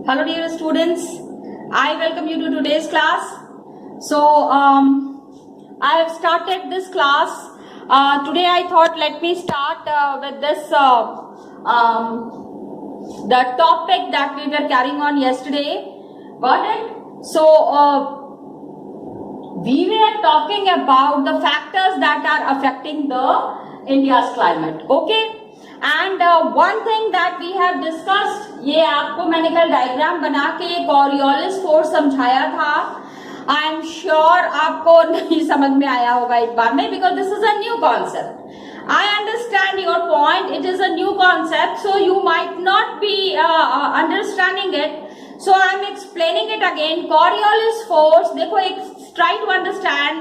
Hello dear students, I welcome you to today's class. So I have started this class. Today I thought let me start with this the topic that we were carrying on yesterday. Got it? So we were talking about the factors that are affecting the India's climate. Okay? And one thing that we have discussed, ये आपको मैंने कल diagram बना के Coriolis force समझाया था. I am sure आपको नहीं समझ में आया होगा एक बार में, because this is a new concept. I understand your point. It is a new concept, so you might not be understanding it. So I am explaining it again. Coriolis force, देखो एक try to understand.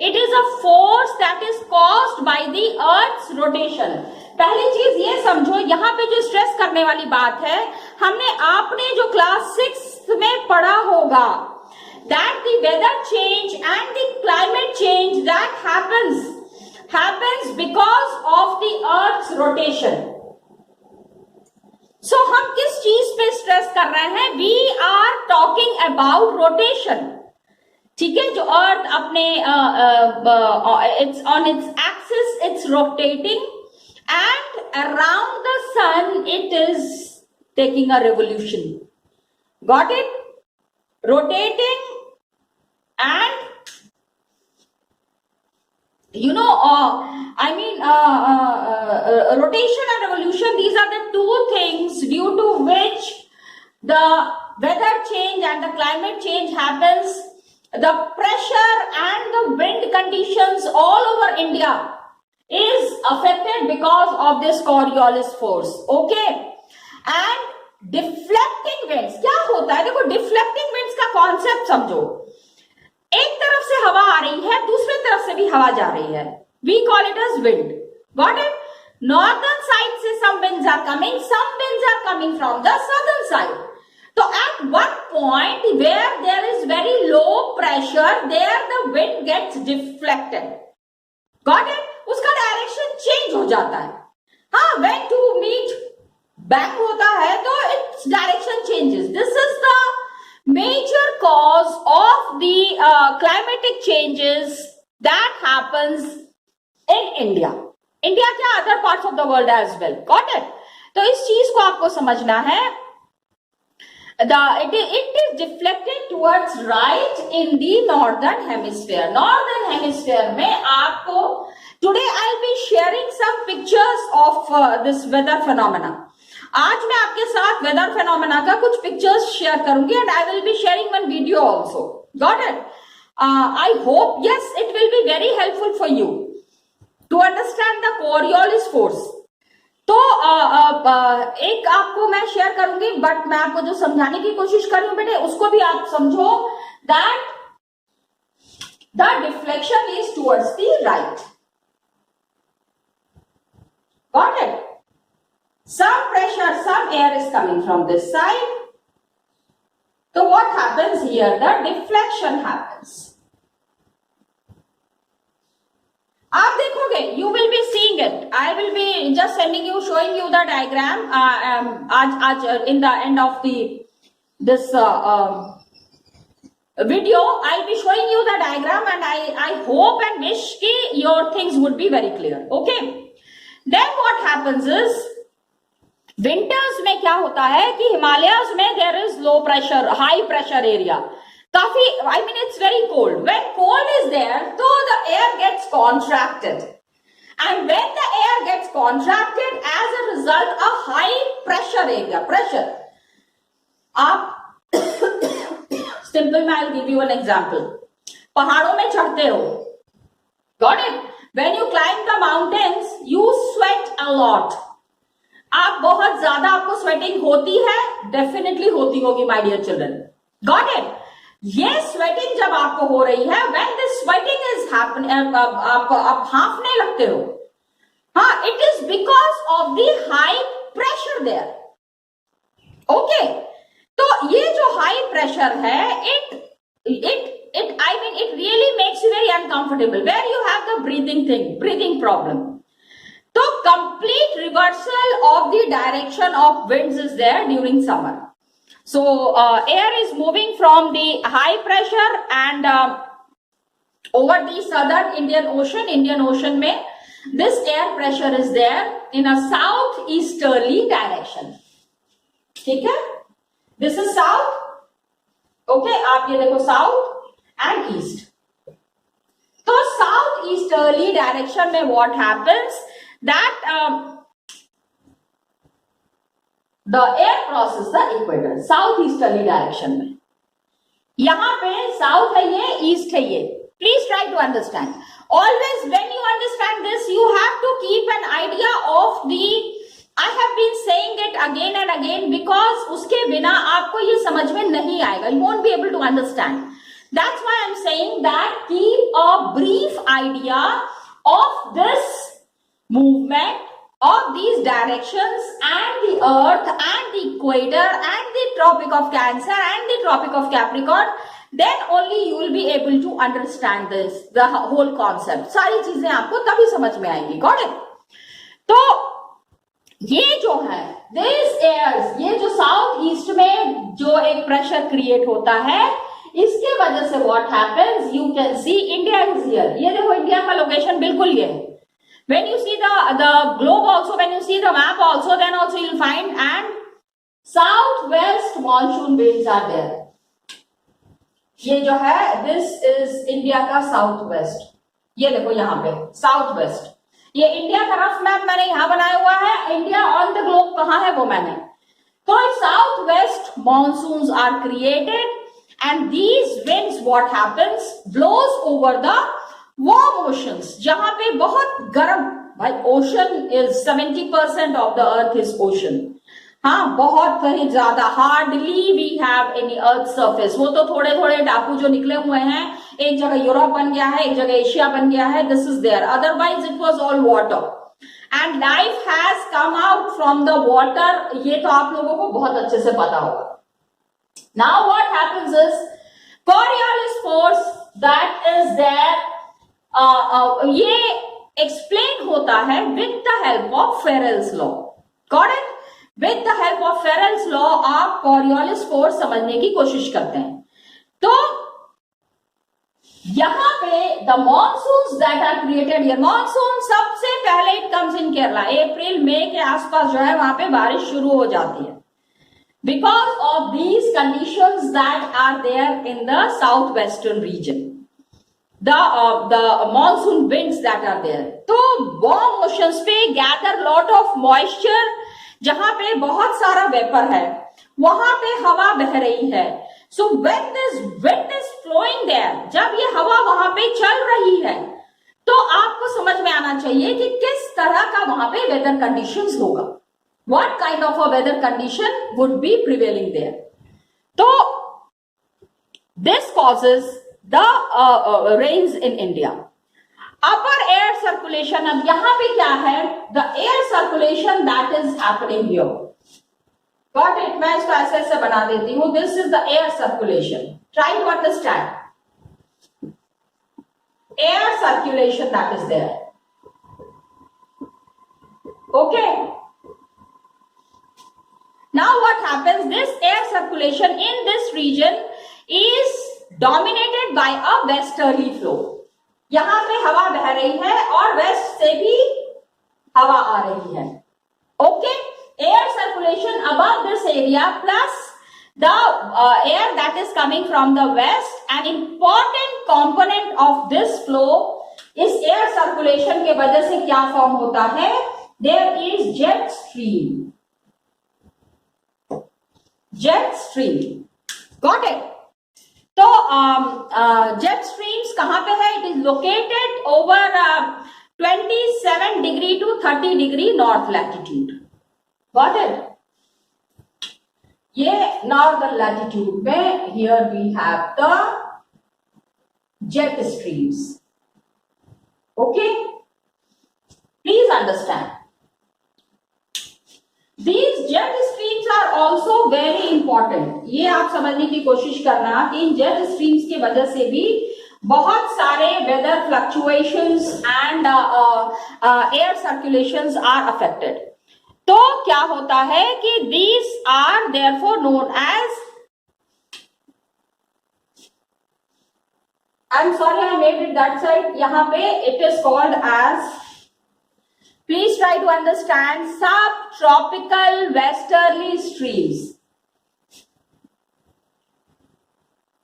It is a force that is caused by the Earth's rotation. पहली चीज ये समझो, यहाँ पे जो stress करने वाली बात है, हमने आपने जो क्लास 6 में पढ़ा होगा, that the weather change and the climate change that happens because of the Earth's rotation. So हम किस चीज पे स्ट्रेस कर रहे हैं? We are talking about rotation. ठीक है, जो अर्थ अपने it's on its axis, it's rotating, and around the sun it is taking a revolution. Got it? Rotating and rotation and revolution, these are the two things due to which the weather change and the climate change happens. The pressure and the wind conditions all over India is affected because of this Coriolis force. Okay? And deflecting winds, क्या होता है? देखो, deflecting winds का concept समझो. एक तरफ से हवा आ रही है, दूसरी तरफ से भी हवा जा रही है. We call it as wind. Got it? Northern side से some winds are coming, some winds are coming from the southern side. So at one point where there is very low pressure, there the wind gets deflected. Got it? उसका direction change हो जाता है. हाँ, when two meet bang होता है तो its direction changes. This is the major cause of the climatic changes that happens in India. India क्या other parts of the world as well. Got it? तो इस चीज को आपको समझना है. It is deflected towards right in the northern hemisphere. Northern hemisphere में आपको today I'll be sharing some pictures of this weather phenomena. आज मैं आपके साथ weather phenomena का कुछ pictures share करूंगी and I will be sharing one video also. Got it? I hope yes it will be very helpful for you to understand the Coriolis force. तो एक आपको मैं शेयर करूंगी, बट मैं आपको जो समझाने की कोशिश कर रही हूं बेटे उसको भी आप समझो, that the deflection is towards the right. Got it? Some pressure, some air is coming from this side. तो what happens here? The deflection happens. आप देखोगे, you will be seeing it. I will be just sending you, showing you the diagram. आज in the end of this video, I'll be showing you the diagram, and I hope and wish कि your things would be very clear. Okay? Then what happens is, winters में क्या होता है कि Himalayas में there is low pressure, high pressure area. काफी, I mean it's very cold. When cold is there, so the air gets contracted. And when the air gets contracted, as a result, a high pressure area, pressure. आप, simple में I'll give you an example. पहाड़ों में चढ़ते हो. Got it? When you climb the mountains, you sweat a lot. आप बहुत ज्यादा आपको sweating होती है? Definitely होती होगी, my dear children. Got it? ये स्वेटिंग जब आपको हो रही है, when this sweating is happening, आप हांफने लगते हो. हाँ, it is because of the high pressure there. Okay, तो ये जो high pressure है, it really makes you very uncomfortable, where you have the breathing problem. तो complete reversal of the direction of winds is there during summer. So air is moving from the high pressure and over the southern Indian Ocean में this air pressure is there in a southeasterly direction. ठीक है, this is south. Okay, आप ये देखो south and east. तो south easterly direction में what happens that the air crosses the equator. South easterly direction में यहां पे साउथ है ये, ईस्ट है ये. Please try to understand. Always when you understand this you have to keep an idea of the, I have been saying it again and again because उसके बिना आपको ये समझ में नहीं आएगा. You won't be able to understand. That's why I'm saying that keep a brief idea of this movement of these directions and the earth and the equator and the tropic of Cancer and the tropic of Capricorn. Then only you will be able to understand this, the whole concept. सारी चीजें आपको तभी समझ में आएंगी. Got it? तो ये जो है this airs, ये जो साउथ ईस्ट में जो एक प्रेशर क्रिएट होता है, इसके वजह से what happens, you can see India is here. ये देखो इंडिया का लोकेशन बिल्कुल ये है. When you see the globe also, when you see the map also, then also you will find and south west monsoon winds are there. ये जो है this is India का साउथ वेस्ट. ये देखो यहां पे साउथ वेस्ट. ये India का रफ मैप मैंने यहां बनाया हुआ है. इंडिया ऑन द ग्लोब कहां है वो मैंने. तो south west monsoons are created and these winds what happens blows over the warm oceans. जहां पे बहुत गर्म, भाई ocean is 70% of the earth is ocean. हाँ, बहुत कहीं ज्यादा. Hardly we have any earth surface. वो तो थोड़े थोड़े टापू जो निकले हुए हैं, एक जगह यूरोप बन गया है, एक जगह एशिया बन गया है. This is there. Otherwise it was all water and life has come out from the water. ये तो आप लोगों को बहुत अच्छे से पता होगा. Now what happens is Coriolis force that is there, ये explain होता है with the help of Farrell's law. Got it? With the help of Farrell's law आप Coriolis force समझने की कोशिश करते हैं. तो यहां पे the monsoons that are created here, monsoon सबसे पहले it comes in Kerala. अप्रैल मई के आसपास जो है वहां पे बारिश शुरू हो जाती है. Because of these conditions that are there in the southwestern region, the monsoon winds that are there, तो warm oceans पे gather lot of moisture, जहां पे बहुत सारा वेपर है, वहां पे हवा बह रही है. So when this wind is flowing there, जब ये हवा वहां पे चल रही है, तो आपको समझ में आना चाहिए कि किस तरह का वहां पे वेदर कंडीशंस होगा. What kind of a weather condition would be prevailing there? So this causes the rains in India. Upper air circulation. अब यहां पे क्या है? The air circulation that is happening here. Got it? मैं इसको ऐसे ऐसे बना देती हूँ. This is the air circulation. Try to understand. Air circulation that is there. Okay. Now what happens, this air circulation in this region is dominated by a westerly flow. यहां पे हवा बह रही है और वेस्ट से भी हवा आ रही है. Okay, air circulation above this area plus the air that is coming from the west. An important component of this flow इस air circulation के वजह से क्या फॉर्म होता है? There is jet stream. Jet stream. Got it? तो jet streams कहां पे है? It is located over 27 degree to 30 degree north latitude. Got it? ये northern latitude में here we have the jet streams. Okay? Please understand. These jet streams are also very important. ये आप समझने की कोशिश करना कि इन jet streams की वजह से भी बहुत सारे weather fluctuations and air circulations are affected. तो क्या होता है कि these are therefore known as I'm sorry I made it that side. यहाँ पे it is called as, please try to understand, subtropical westerly streams.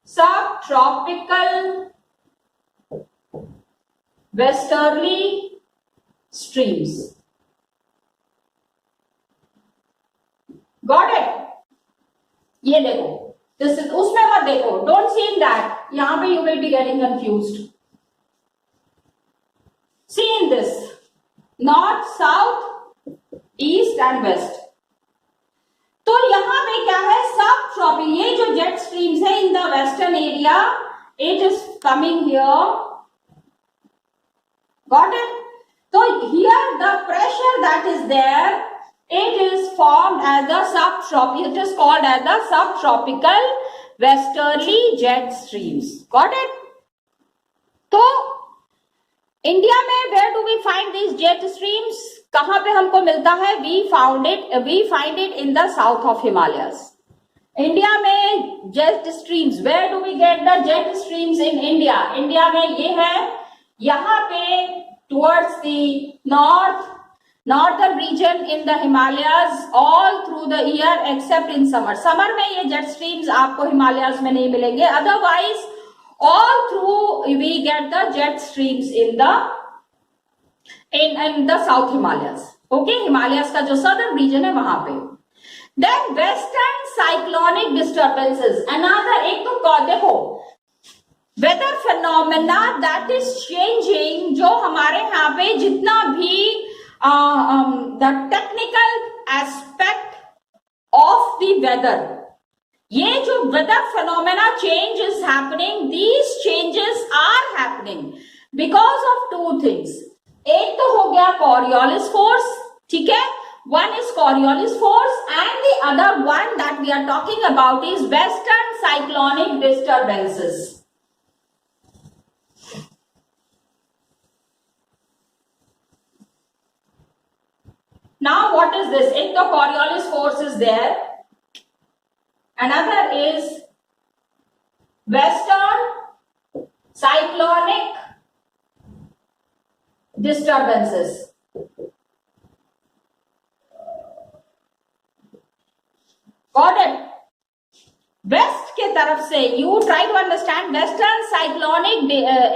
Subtropical westerly streams. Got it? ये देखो, this is, उसमें मत देखो, don't see in that. यहाँ पे you will be getting confused. See in this, north, south, east and west. तो यहाँ पे क्या है, सब ट्रॉपिक, ये जो जेट स्ट्रीम्स है in the western area, it is coming here. Got it? तो here the pressure that is there, it is formed as the subtropical, it is called as the subtropical westerly jet streams. Got it? तो India में where do we find these jet streams? कहां पे हमको मिलता है? we find it in the south of Himalayas. India में jet streams, where do we get the jet streams in India? India में ये है, यहाँ पे towards the northern region in the Himalayas all through the year except in summer. Summer में ये jet streams आपको हिमालयाज में नहीं मिलेंगे. Otherwise all through we get the jet streams in the South Himalayas. Okay, Himalayas का जो southern region है वहां पे. Then western cyclonic disturbances. Another, एक तो देखो weather phenomena that is changing, जो हमारे यहाँ पे जितना भी the technical aspect of the weather, ये जो weather phenomena change is happening, these changes are happening because of two things. एक तो हो गया Coriolis force, ठीक है, one is Coriolis force and the other one that we are talking about is western cyclonic disturbances. Now what is this? एक तो Coriolis force is there. Another is western cyclonic disturbances. Got it? West के तरफ से you try to understand western cyclonic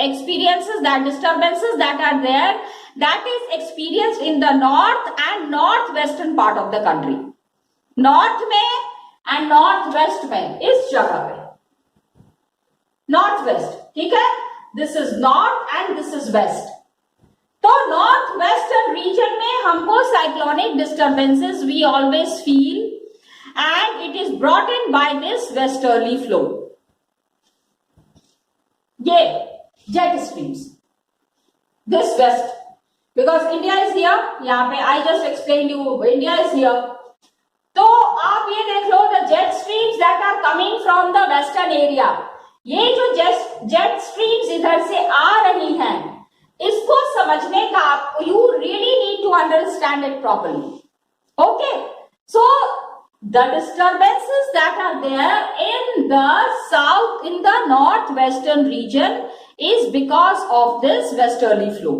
experiences, that disturbances that are there, that is experienced in the north and northwestern part of the country. North में and northwest में, इस जगह पे northwest, ठीक है, this is north and this is west. तो northwestern region में हमको cyclonic disturbances we always feel, and it is brought in by this westerly flow. ये jet streams, this west, because India is here, यहाँ पे I just explained you India is here. तो आप ये देख लो, the jet streams that are coming from the western area, ये जो jet streams इधर से आ रही हैं, इसको समझने का आपको, you really need to understand it properly. Okay, so the disturbances that are there in the south, in the northwestern region is because of this westerly flow.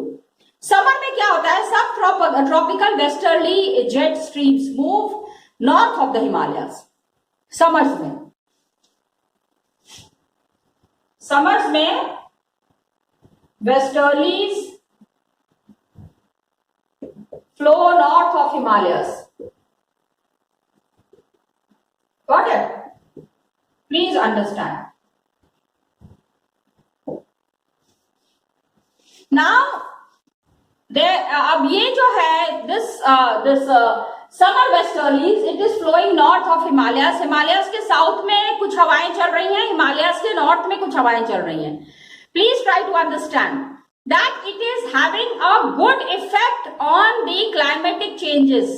Summer में क्या होता है, सब tropical westerly jet streams move north of the Himalayas. Summers में westerlies flow north of Himalayas. Got it? Please understand. Now, अब ये जो है this summer westerlies, it is flowing north of Himalayas. Himalayas के साउथ में कुछ हवाएं चल रही हैं, हिमालयास के नॉर्थ में कुछ हवाएं चल रही हैं. Please try to understand that it is having a good effect on the climatic changes.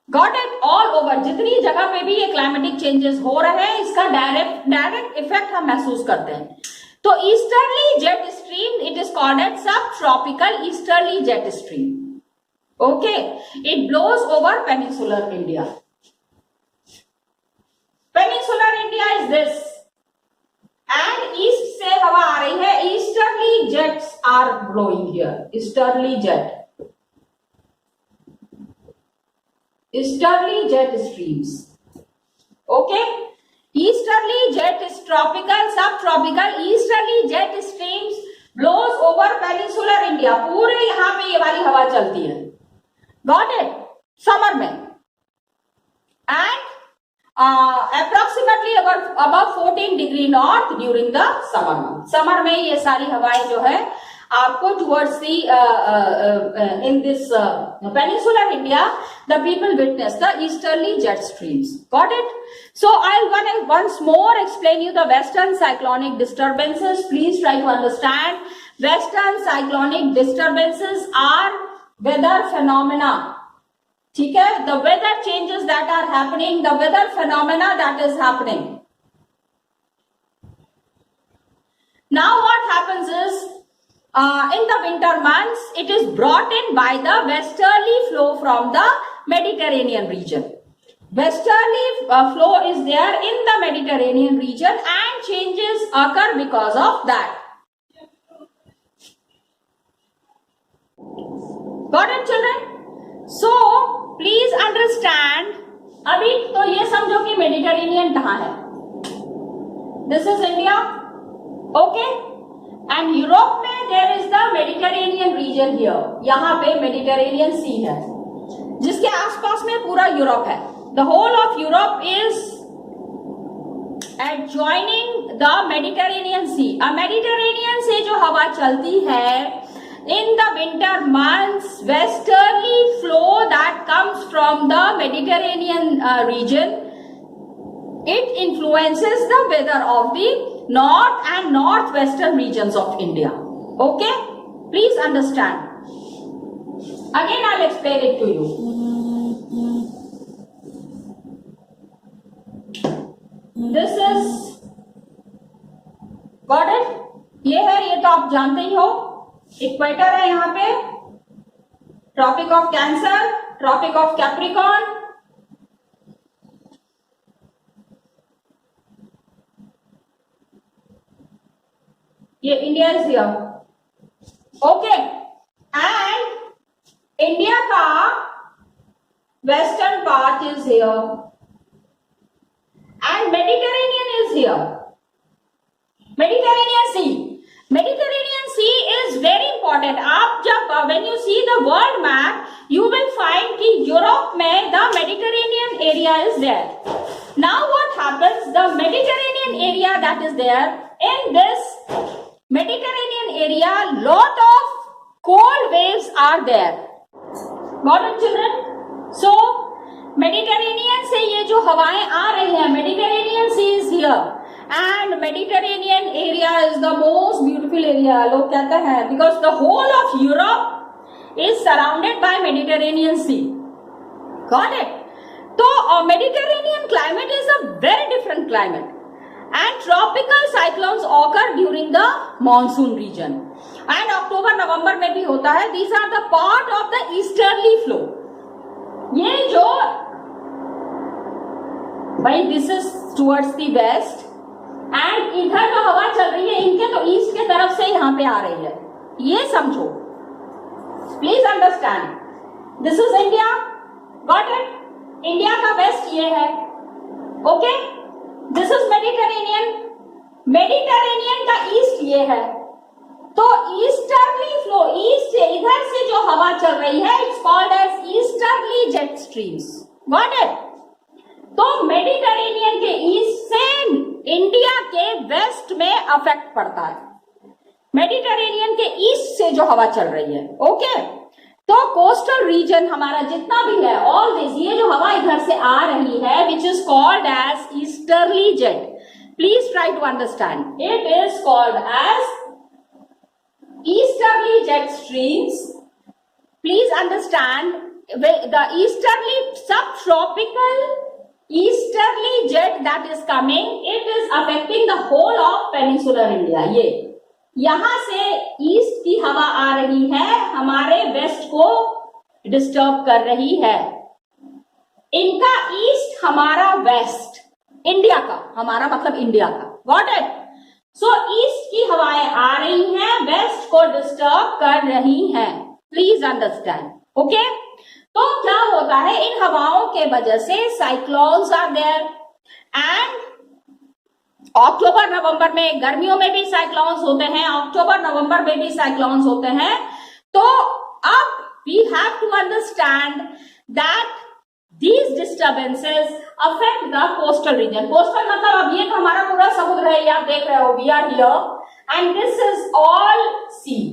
Got it? All over, जितनी जगह पे भी ये climatic changes हो रहे हैं, इसका डायरेक्ट इफेक्ट हम महसूस करते हैं. तो easterly jet stream, it is called at subtropical easterly jet stream. Okay, it blows over peninsular India. Peninsular India is this, and east से हवा आ रही है, flowing here. Easterly jet streams. Okay, easterly jet is tropical, subtropical. Easterly jet streams blows over peninsular India. पूरे यहाँ पे ये वाली हवा चलती है. Got it? समर में. And approximately above 14 degree north during the summer month. Summer में ये सारी हवाएं जो है आपको towards the in this peninsular India, the people witness the easterly jet streams. Got it? So I'll once more explain you the western cyclonic disturbances. Please try to understand. Western cyclonic disturbances are weather phenomena. ठीक है? The weather changes that are happening, the weather phenomena that is happening. Now what happens is, in the winter months, it is brought in by the westerly flow from the Mediterranean region. Westerly flow is there in the Mediterranean region and changes occur because of that. Got it, children? So, please understand, अभी तो ये समझो कि Mediterranean कहाँ है. This is India, okay? And Europe में there is the Mediterranean region here. यहाँ पे Mediterranean Sea है, जिसके आसपास में पूरा यूरोप है. The whole of Europe is adjoining the Mediterranean Sea. अब Mediterranean से जो हवा चलती है, in the winter months, westerly flow that comes from the Mediterranean region, it influences the weather of the north and northwestern regions of India. Okay? Please understand. Again, I'll explain it to you. This is, got it? ये है, ये तो आप जानते ही हो. Equator है यहाँ पे, Tropic of Cancer, Tropic of Capricorn. ये India is here. Okay, and India का western part is here and Mediterranean is here. Mediterranean Sea. Mediterranean Sea is very important. आप जब when you see the world map, you will find कि Europe में the Mediterranean area is there. Now what happens? The Mediterranean area that is there, in this Mediterranean area, lot of cold waves are there. Got it, children? So Mediterranean से ये जो हवाएं आ रही हैं, Mediterranean Sea is here. And Mediterranean area is the most beautiful area. लोग कहते हैं because the whole of Europe is surrounded by Mediterranean Sea. Got it? तो Mediterranean climate is a very different climate. And tropical cyclones occur during the monsoon region. And October, November में भी होता है. These are the part of the easterly flow. ये जो भाई this is towards the west. And इधर जो हवा चल रही है इनके तो ईस्ट के तरफ से यहाँ पे आ रही है. ये समझो. Please understand. This is India. Got it? India का वेस्ट ये है. Okay, this is Mediterranean. Mediterranean का ईस्ट ये है. तो ईस्टर्ली फ्लो, ईस्ट से इधर से जो हवा चल रही है, it's called as easterly jet streams. Got it? तो मेडिटेरेनियन के ईस्ट से इंडिया के वेस्ट में अफेक्ट पड़ता है. मेडिटेरेनियन के ईस्ट से जो हवा चल रही है. ओके, तो कोस्टल रीजन हमारा जितना भी है, ऑल दिस, ये जो हवा इधर से आ रही है, which is called as easterly jet. Please try to understand. It is called as easterly jet streams. Please understand the easterly subtropical easterly jet that is coming, it is affecting the whole of peninsular India. ये यहां से east की हवा आ रही है, हमारे waste को डिस्टर्ब कर रही है. इनका ईस्ट, हमारा वेस्ट. इंडिया का, हमारा मतलब इंडिया का. Got it? सो ईस्ट की हवाएं आ रही हैं, वेस्ट को डिस्टर्ब कर रही हैं, प्लीज अंडरस्टैंड, ओके। तो क्या होता है, इन हवाओं के वजह से cyclones are there, and October नवंबर में, गर्मियों में भी साइक्लोन्स होते हैं, अक्टूबर नवंबर में भी साइक्लोन्स होते हैं। तो अब we have to understand that these disturbances affect the coastal region. Coastal मतलब अब ये तो हमारा पूरा समुद्र है, आप देख रहे हो, we are here and this is all sea.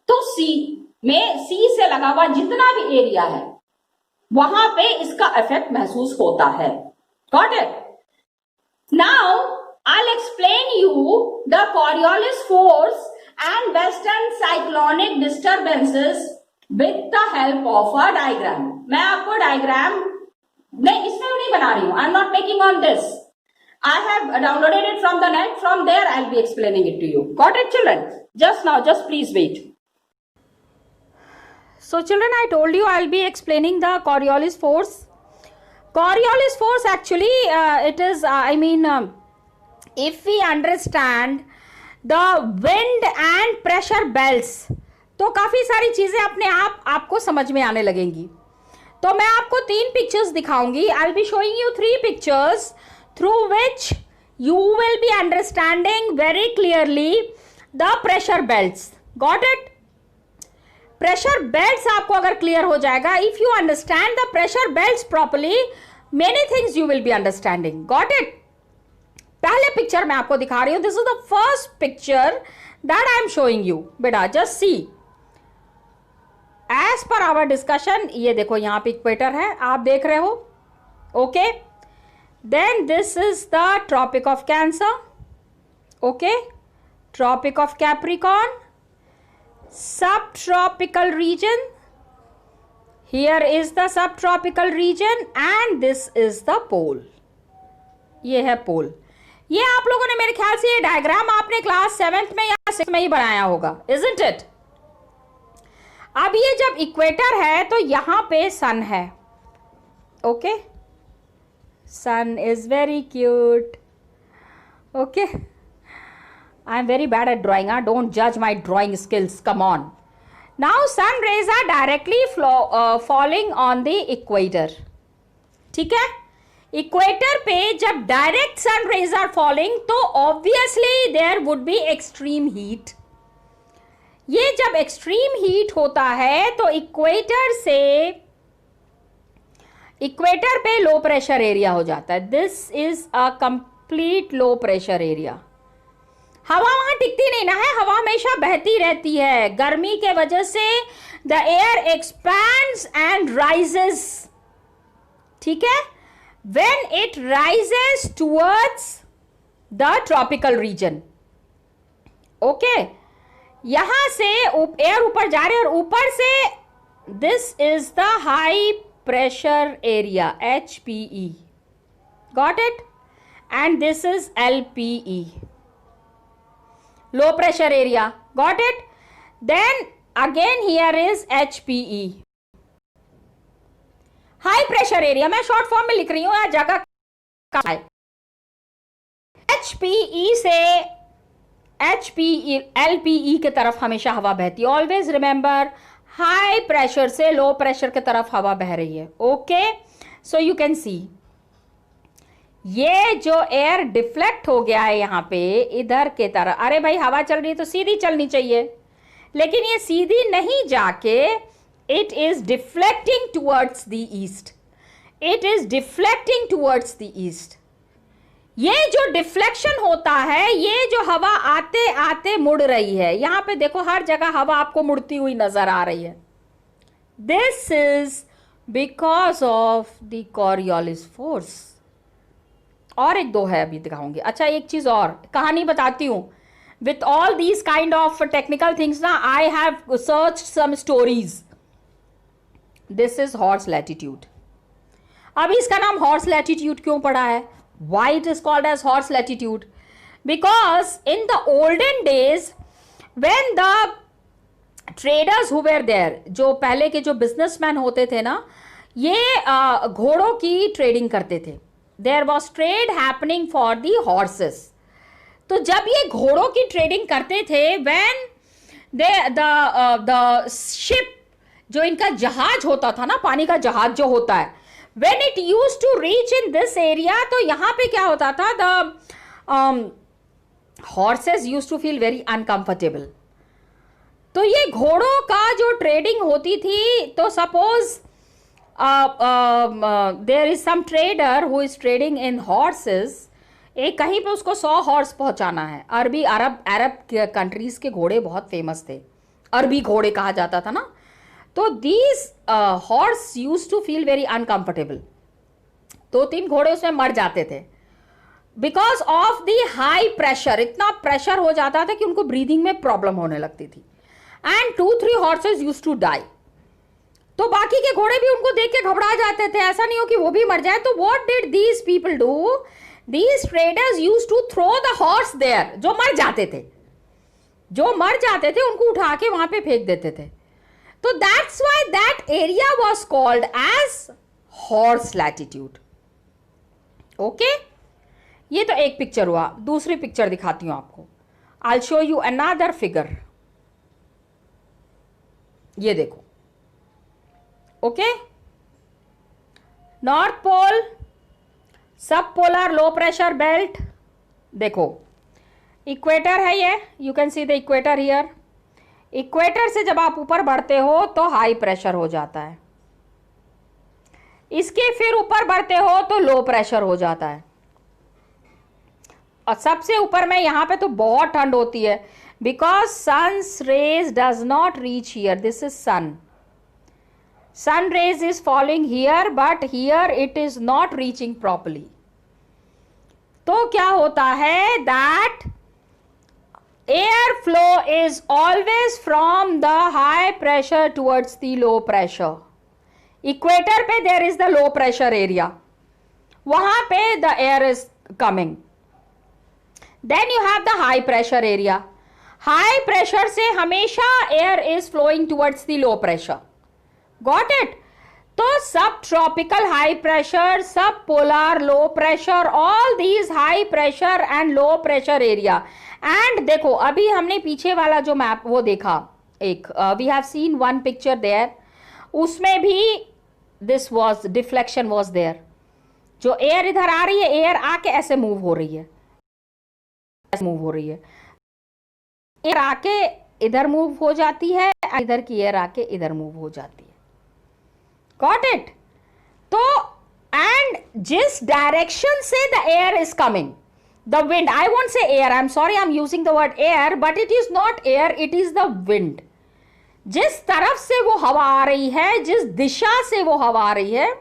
तो sea में, sea से लगा हुआ जितना भी एरिया है वहां पे इसका इफेक्ट महसूस होता है। Got it? Now I'll explain you the Coriolis force and western cyclonic disturbances with the help of a diagram. मैं आपको डायग्राम नहीं, इसमें नहीं बना रही हूं, I am not making on this, I have downloaded it from the net, from there I will be explaining it to you. Got it children? Just now, just please wait. So children, I told you I'll be explaining the Coriolis force. Coriolis force actually it is if we understand the wind and pressure belts, तो काफी सारी चीजें अपने आप आपको समझ में आने लगेंगी। तो मैं आपको 3 पिक्चर्स दिखाऊंगी। I'll be showing you 3 pictures through which you will be understanding very clearly the pressure belts. Got it? Pressure belts आपको अगर क्लियर हो जाएगा, if you understand the pressure belts properly, many things you will be understanding. Got it? पहले picture मैं आपको दिखा रही हूं, this is the first picture that I am showing you. बेटा just see, as per our discussion, ये देखो यहां पे इक्वेटर है, आप देख रहे हो, okay. Then this is the tropic of cancer, okay, tropic of capricorn, subtropical region, here is the subtropical region and this is the pole. ये है पोल। ये आप लोगों ने मेरे ख्याल से ये डायग्राम आपने क्लास 7th में या 6th में ही बनाया होगा, isn't it? अब ये जब इक्वेटर है तो यहां पे सन है, okay, sun is very cute, okay. I am very bad at drawing. Don't judge my drawing skills. Come on. Now sun rays are directly falling on the equator. ठीक है? Equator पे जब direct sun rays are falling, तो obviously there would be extreme heat. ये जब extreme heat होता है तो equator पे low pressure area हो जाता है. This is a complete low pressure area. हवा वहां टिकती नहीं ना है, हवा हमेशा बहती रहती है। गर्मी के वजह से the air expands and rises, ठीक है, when it rises towards the tropical region, okay. यहां से एयर ऊपर जा रहे और ऊपर से this is the high pressure area HPE, got it, and this is LPE, low pressure area, got it? Then again here is HPE, high pressure area, मैं short form में लिख रही हूं, यह जगह का है। HPE से LPE के तरफ हमेशा हवा बहती है। ऑलवेज रिमेंबर, हाई प्रेशर से लो प्रेशर की तरफ हवा बह रही है, ओके। सो यू कैन सी ये जो एयर डिफ्लेक्ट हो गया है यहां पे इधर के तरफ, अरे भाई हवा चल रही है तो सीधी चलनी चाहिए, लेकिन ये सीधी नहीं जाके it is deflecting towards the east, it is deflecting towards the east. ये जो डिफ्लेक्शन होता है, ये जो हवा आते आते मुड़ रही है, यहां पे देखो हर जगह हवा आपको मुड़ती हुई नजर आ रही है। This is because of the Coriolis force. और एक दो है अभी दिखाऊंगी। अच्छा एक चीज और कहानी बताती हूं, with all these kind of technical things ना, I have search some stories. This is horse latitude. अभी इसका नाम हॉर्स लैटिट्यूड क्यों पड़ा है? Why it is called as horse latitude? Because in the olden days when the traders who were there, जो पहले के जो बिजनेसमैन होते थे ना, ये घोड़ों की ट्रेडिंग करते थे। There was trade happening for the horses. तो जब ये घोड़ों की ट्रेडिंग करते थे, व्हेन द शिप, जो इनका जहाज होता था ना, पानी का जहाज जो होता है, when it used to reach in this area, तो यहाँ पे क्या होता था, the horses used to feel very uncomfortable. तो ये घोड़ों का जो ट्रेडिंग होती थी, तो suppose there is some trader who is trading in horses, एक कहीं पे उसको 100 हॉर्स पहुंचाना है। अरब कंट्रीज के घोड़े बहुत फेमस थे, अरबी घोड़े कहा जाता था ना। तो these horse use to feel very uncomfortable, 2-3 घोड़े उसमें मर जाते थे because of the high pressure. इतना प्रेशर हो जाता था कि उनको ब्रीदिंग में प्रॉब्लम होने लगती थी, and 2-3 horses use to die. तो बाकी के घोड़े भी उनको देख के घबरा जाते थे, ऐसा नहीं हो कि वो भी मर जाए। तो what did these people do, these traders use to throw the horse there, जो मर जाते थे उनको उठा के वहां पे फेंक देते थे। तो that's why that area was called as horse latitude. Okay, ये तो एक पिक्चर हुआ। दूसरी पिक्चर दिखाती हूं आपको। आई will show you another figure. ये देखो, ओके, नॉर्थ पोल, सब पोलर लो प्रेशर बेल्ट। देखो इक्वेटर है ये, you can see the equator here. Equator से जब आप ऊपर बढ़ते हो तो हाई प्रेशर हो जाता है, इसके फिर ऊपर बढ़ते हो तो लो प्रेशर हो जाता है, और सबसे ऊपर में यहां पे तो बहुत ठंड होती है because sun's rays does not reach here. This is sun, sun rays is falling here but here it is not reaching properly. तो क्या होता है that air flow is always from the high pressure towards the low pressure. Equator पे there is the low pressure area, वहां पे the air is coming. Then you have the high pressure area. High pressure से हमेशा air is flowing towards the low pressure. Got it? तो सब tropical high pressure, सब polar low pressure, all these high pressure and low pressure area. And देखो अभी हमने पीछे वाला जो मैप वो देखा, एक we have seen one picture there, उसमें भी this was deflection was there. जो एयर इधर आ रही है, एयर आके ऐसे मूव हो रही है, एयर आके इधर मूव हो जाती है, इधर की एयर आके इधर मूव हो जाती है। Got it? तो and जिस डायरेक्शन से the air is coming, the wind, I won't say air, I'm sorry I'm using the word air, but it is not air, it is the wind. जिस तरफ से वो हवा आ रही है, जिस दिशा से वो हवा आ रही है,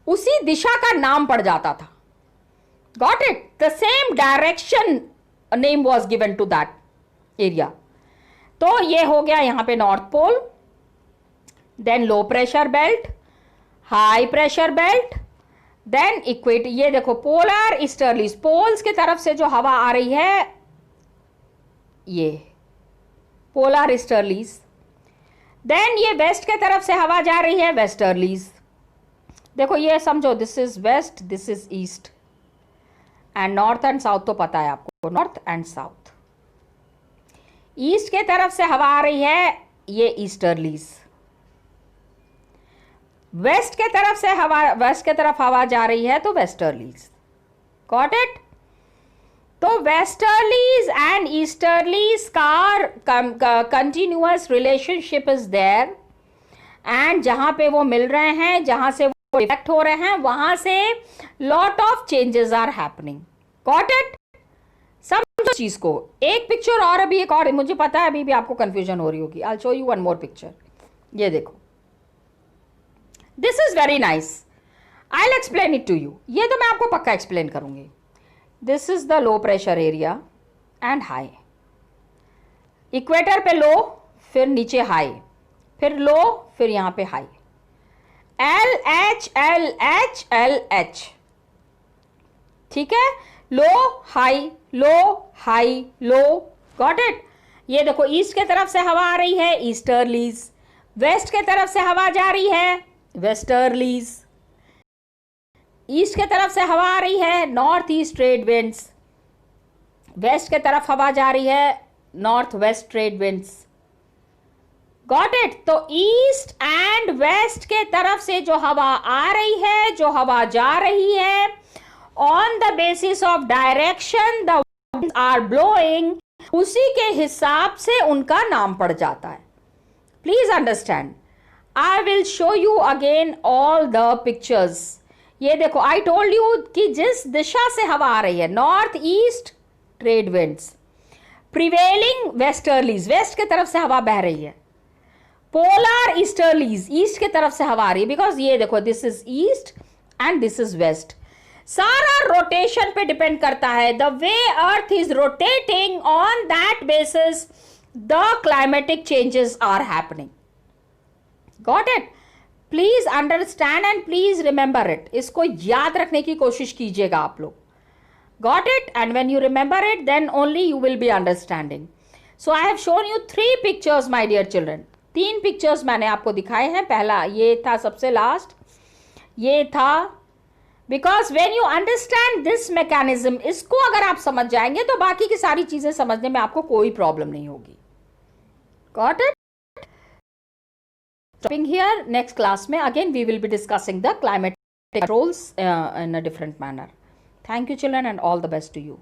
उसी दिशा का नाम पड़ जाता था। Got it? The same direction name was given to that area. तो ये हो गया यहाँ पे north pole, then low pressure belt, high pressure belt, then equator. ये देखो पोलर ईस्टर्लीज, पोल्स की तरफ से जो हवा आ रही है ये पोलर ईस्टर्लीज, देन ये वेस्ट की तरफ से हवा जा रही है वेस्टर्लीज। देखो ये समझो, this is west, this is east, and north and south तो पता है आपको, नॉर्थ एंड साउथ। ईस्ट के तरफ से हवा आ रही है ये ईस्टर्लीज, वेस्ट के तरफ से हवा, वेस्ट के तरफ हवा जा रही है तो वेस्टर्लीज। Got it? तो वेस्टर्लीज एंड ईस्टर्लीज का continuous relationship is there, and जहां पे वो मिल रहे हैं, जहां से वो इफेक्ट हो रहे हैं, वहां से lot of changes are happening. Got it? समझो चीज को। एक पिक्चर और, अभी एक और, मुझे पता है अभी भी आपको कंफ्यूजन हो रही होगी। I will show you one more picture. ये देखो, this is very nice, I will explain it to you. ये तो मैं आपको पक्का एक्सप्लेन करूंगी। This is the low pressure area and high. Equator पे लो, फिर नीचे हाई, फिर लो, फिर यहां पे high. L H L H L H, ठीक है? Low high, low high, low. Got it? ये देखो ईस्ट की तरफ से हवा आ रही है ईस्टर्लीज, वेस्ट की तरफ से हवा जा रही है वेस्टर्लीज, ईस्ट की तरफ से हवा आ रही है north east trade winds, west के तरफ हवा जा रही है, north west trade winds. Got it? तो ईस्ट एंड वेस्ट के तरफ से जो हवा आ रही है, जो हवा जा रही है, on the basis of direction the winds are blowing, उसी के हिसाब से उनका नाम पड़ जाता है। Please understand. I will show you again all the pictures. ये देखो, आई टोल्ड यू कि जिस दिशा से हवा आ रही है, north east trade winds, prevailing westerlies, west के तरफ से हवा बह रही है, पोलर ईस्टर्लीज, ईस्ट के तरफ से हवा आ रही है, बिकॉज ये देखो this is east and this is west. सारा रोटेशन पे डिपेंड करता है, the way earth is rotating, on that basis the climatic changes are happening. Got it? Please understand and please remember it. इसको याद रखने की कोशिश कीजिएगा आप लोग। Got it? And when you remember it then only you will be understanding. So I have shown you 3 pictures my dear children. 3 pictures मैंने आपको दिखाए हैं। पहला ये था, सबसे लास्ट ये था, because when you understand this mechanism, इसको अगर आप समझ जाएंगे तो बाकी की सारी चीजें समझने में आपको कोई प्रॉब्लम नहीं होगी। Got it? Stopping here, next class में again we will be discussing the climatic controls in a different manner. Thank you children and all the best to you.